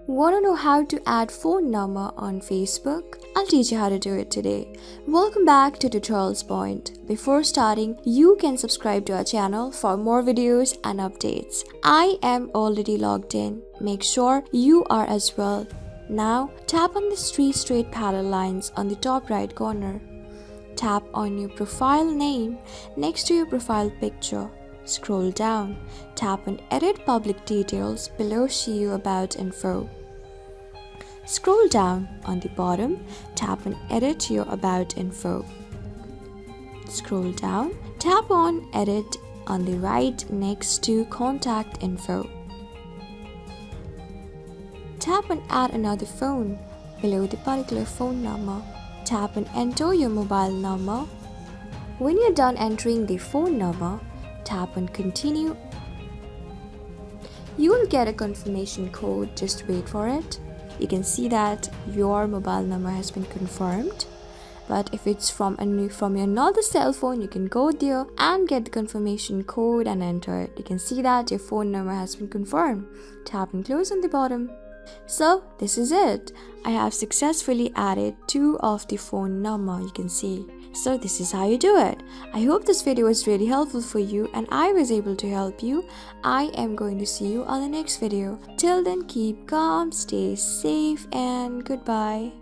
Want to know how to add phone number on Facebook? I'll teach you how to do it today. Welcome back to Tutorials Point. Before starting, you can subscribe to our channel for more videos and updates. I am already logged in. Make sure you are as well. Now, tap on the three straight parallel lines on the top right corner. Tap on your profile name next to your profile picture. Scroll down. Tap on Edit Public Details below See You About Info. Scroll down on the bottom. Tap on Edit Your About Info. Scroll down. Tap on Edit on the right next to Contact Info. Tap on Add Another Phone below the particular phone number. Tap on Enter Your Mobile Number. When you're done entering the phone number, tap on Continue. You will get a confirmation code, just wait for it. You can see that your mobile number has been confirmed. But if it's from your another cell phone, you can go there and get the confirmation code and enter it. You can see that your phone number has been confirmed. Tap and close on the bottom. So this is it. I have successfully added 2 of the phone number, you can see. So this is how you do it. I hope this video was really helpful for you and I was able to help you. I am going to see you on the next video. Till then, keep calm, stay safe, and goodbye.